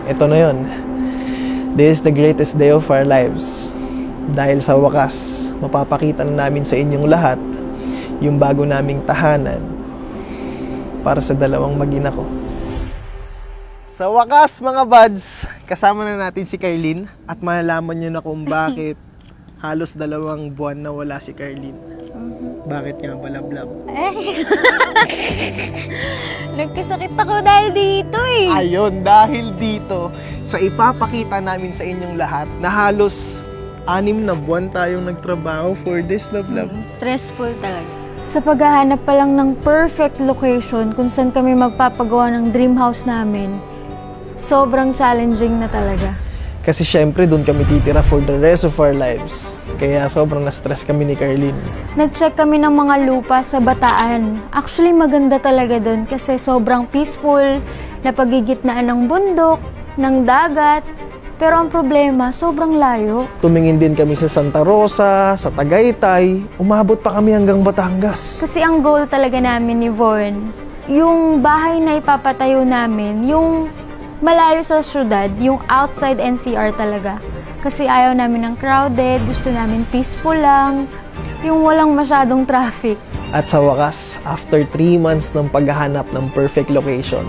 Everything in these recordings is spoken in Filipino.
Ito na yun. This is the greatest day of our lives. Dahil sa wakas, mapapakita na namin sa inyong lahat yung bago naming tahanan para sa dalawang mag-ina ko. Sa wakas mga buds, kasama na natin si Carlene at malalaman nyo na kung bakit halos 2 buwan na wala si Carlene. Bakit nga ba, Lablab? Nagkasakit ako dahil dito eh. Ayun, dahil dito, sa ipapakita namin sa inyong lahat na halos 6 na buwan tayong nagtrabaho for this, Lablab. Stressful talaga. Sa paghahanap pa lang ng perfect location kung saan kami magpapagawa ng dream house namin, sobrang challenging na talaga. Kasi syempre, doon kami titira for the rest of our lives. Kaya sobrang na-stress kami ni Carlene. Nag-check kami ng mga lupa sa Bataan. Actually, maganda talaga doon kasi sobrang peaceful, napagigitnaan ng bundok, ng dagat. Pero ang problema, sobrang layo. Tumingin din kami sa Santa Rosa, sa Tagaytay. Umabot pa kami hanggang Batangas. Kasi ang goal talaga namin ni Von, yung bahay na ipapatayo namin, yung malayo sa syudad, yung outside NCR talaga. Kasi ayaw namin ng crowded, gusto namin peaceful lang, yung walang masyadong traffic. At sa wakas, after 3 months ng paghahanap ng perfect location,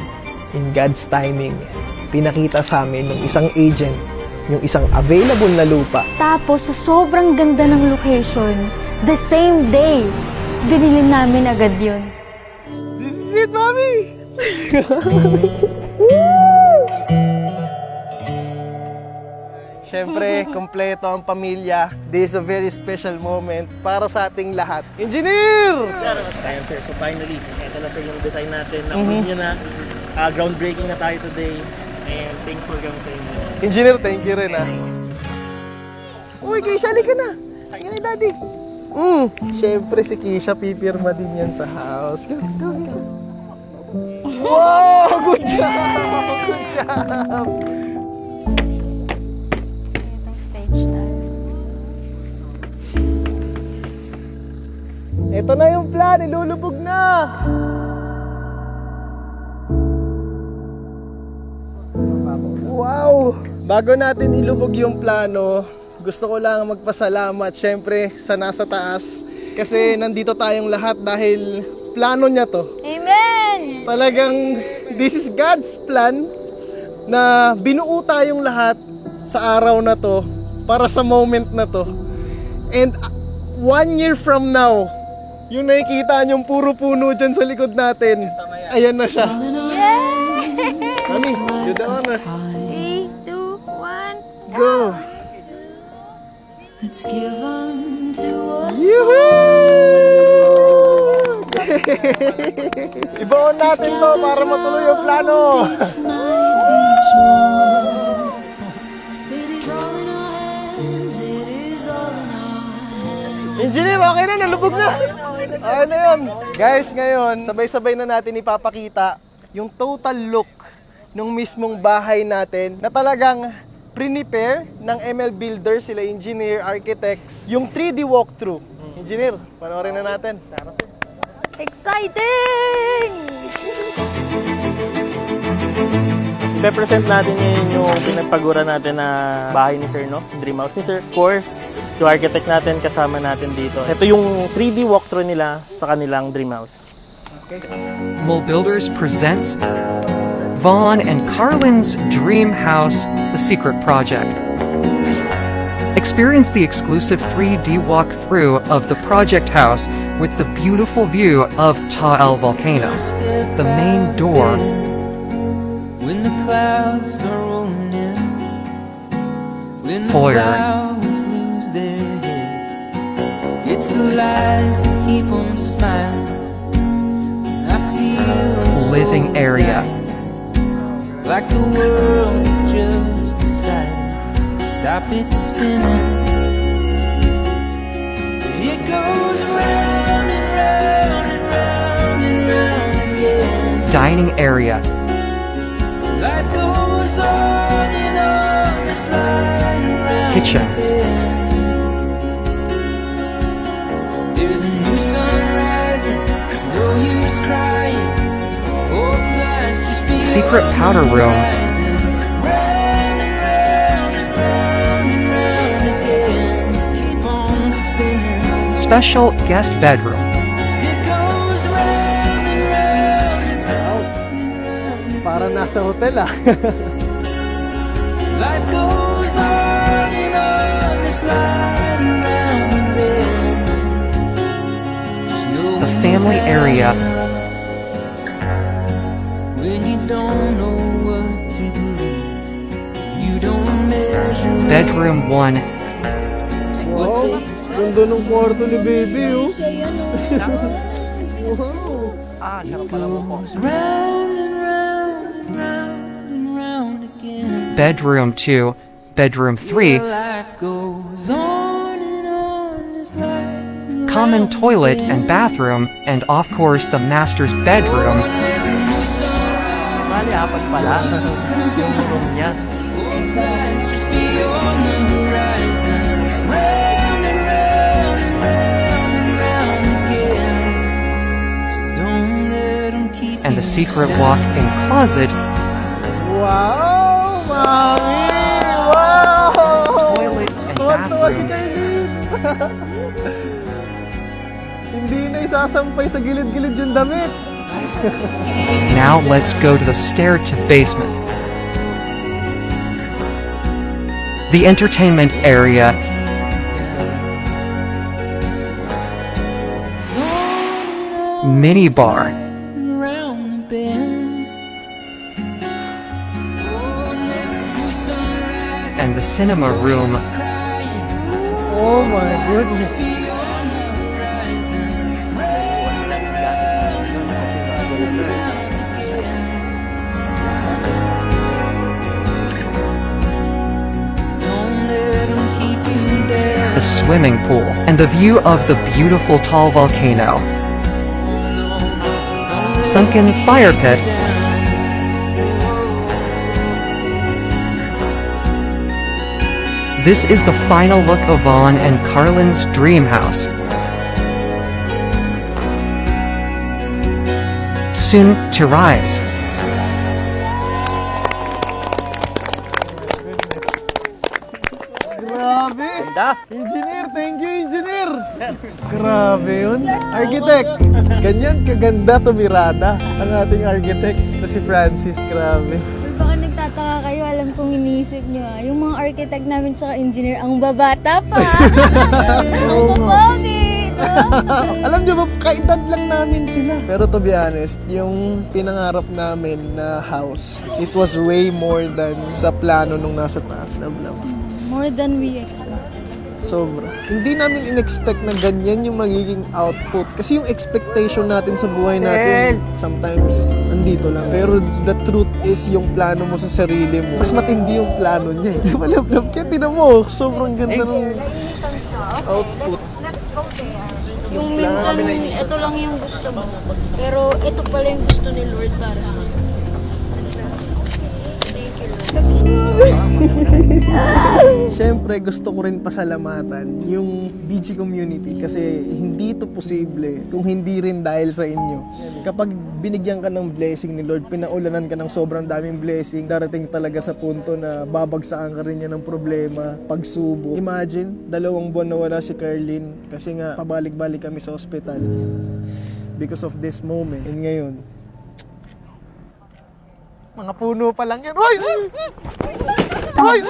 in God's timing, pinakita sa amin ng isang agent yung isang available na lupa. Tapos sa sobrang ganda ng location, the same day, binili namin agad yun. This is it, Mami! Siyempre, kompleto ang pamilya. This is a very special moment para sa ating lahat. Engineer! Ayan sir, so finally, ito na sir yung design natin. Nakunin nyo na, groundbreaking na tayo today. And thankful kami sa inyo. Engineer, thank you rin Uy, Keisha, halika na. Yan ay daddy. Siyempre si Keisha, pipirma din yan sa house. Go, Keisha. Wow, good job! Good job! Itong stage tayo. Ito na yung plan, ilulubog na! Wow! Bago natin ilubog yung plano, gusto ko lang magpasalamat syempre sa nasa taas. Kasi nandito tayong lahat dahil plano niya to. Amen! Talagang this is God's plan na binuo tayong lahat sa araw na to para sa moment na to. And 1 year from now, yung nakikita niyong puro puno dyan sa likod natin, ayan na siya. Mami, you the honor. 3, 2, 1, Go! Let's give unto us. Yoo-hoo! Ibaon natin to para matuloy yung plano. Each night, each morn. It is all in our hands. It is all in our hands. Engineer, okay na, nalubog na. Ano yun? Guys, ngayon, sabay-sabay na natin ipapakita yung total look ng mismong bahay natin na talagang prepare ng ML Builders, sila engineer, architects, yung 3D walkthrough. Engineer, panoorin na natin. exciting! Ipe-present natin ngayon yung pinagpagura natin na bahay ni Sir, no? Dream house ni Sir. Of course, yung architect natin kasama natin dito. Ito yung 3D walkthrough nila sa kanilang dream house. ML Builders presents Vaughn and Carlin's Dream House, The Secret Project. Experience the exclusive 3D walkthrough of the project house with the beautiful view of Ta'el volcano. The main door, When the clouds start rolling in, when the Foyer. flowers lose their head, it's the lies that keep them smiling. I feel them living slow area, down, like the world has just decided to stop its spinning. It goes round and round and round and round again. dining area, Life goes on and on, just lying around kitchen, again. There's a new sun rising, no use crying. Old lights just be secret powder room, Keep on spinning. special guest bedroom, It goes round and round and round. Para nasa hotel ah. Life goes on and on, just slide around and then just know the family area, when you don't know what to do, you don't measure bedroom 1, Wow, ganda ng kwarto ni baby oh. goes round and round and round and round again. bedroom 2, bedroom 3, Life goes on and on, just like common toilet and bathroom, and of course the master's bedroom, there's a new sunrise. Bali, apat pala. Yung room niya. Lights just beyond the horizon. Round and round and round and round again. So don't let 'em keep and the you secret down. walk-in closet, Wow, mami! Wow! toilet and Tuwa-tuwa si bathroom. Kailin. Hindi na isasampay sa gilid-gilid yung damit. Now let's go to the stair to basement. The entertainment area, mini bar, Around the bend. Oh, and there's a new sunrise. and the cinema room, Oh my goodness. Don't let 'em keep you down. the swimming pool, and the view of the beautiful tall volcano, sunken fire pit, this is the final look of Vaughn and Carlin's dream house. Soon to rise. Grabe! Ganda. Engineer, thank you, engineer! Grabe yun. Architect, ganyan kaganda tumirada ang ating architect na si Francis. Grabe. Baka nagtataka kayo, alam kong iniisip nyo yung mga architect namin tsaka engineer, ang babata pa. Ang papogi. Alam nyo ba, kaedad lang namin sila. Pero to be honest, yung pinangarap namin na house, it was way more than sa plano nung nasa taas na vlog. More than we expect. Sobra. Hindi namin in-expect na ganyan yung magiging output. Kasi yung expectation natin sa buhay natin, sometimes, andito lang. Pero the truth is, yung plano mo sa sarili mo, mas matindi yung plano niya eh. Malab-lab. Kaya tinan mo, sobrang ganda ng output. Yung minsan, ito lang yung gusto mo. Pero ito pala yung gusto ni Lord para sa Siyempre, gusto ko rin pasalamatan yung BG community kasi hindi ito posible kung hindi rin dahil sa inyo. Kapag binigyan ka ng blessing ni Lord, pinaulanan ka ng sobrang daming blessing, darating talaga sa punto na babagsakan ka rin niya ng problema, pagsubok. Imagine, 2 buwan na wala si Carlin kasi nga pabalik-balik kami sa ospital because of this moment. And ngayon, mga puno pa lang yan. Hoy! Hoy!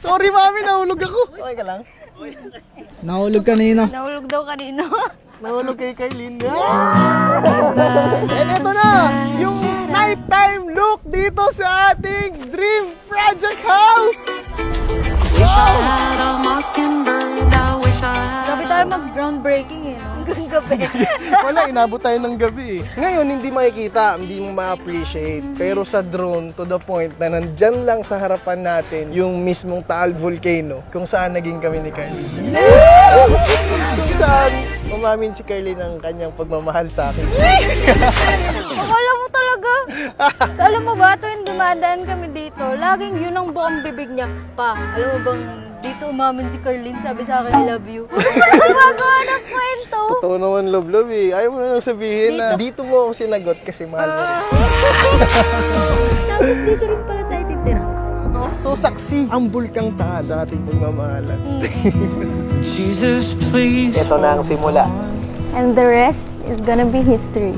Sorry, mami, nahulog ako. Okay ka lang? Nahulog kanina. Nahulog daw kanino. Nahulog kay Kailin. And ito na, yung nighttime look dito sa ating Dream Project House. Sabi tayo mag-groundbreaking eh, no? Hanggang gabi. Wala, inabot tayo ng gabi eh. Ngayon, hindi makikita, hindi mo ma-appreciate. Pero sa drone, to the point na nandyan lang sa harapan natin yung mismong Taal Volcano kung saan naging kami ni Carlin. Kung saan umamin si Carlin ng kanyang pagmamahal sa akin. Akala mo talaga. Alam mo ba, tuwing dumadaan kami dito, laging yun ang buong bibig niya. Pa, alam mo bang Dito umamin si Carlin, sabi sa akin, I love you. Gumagawa ng kwento. Totoo naman, love eh. Ayaw mo na lang sabihin na dito mo ako sinagot kasi mahal mo rin. Tapos dito rin pala tayo titira. So, saksi ang bulkang tahan sa ating pagmamahalan. Jesus, please. Ito na ang simula. And the rest is gonna be history.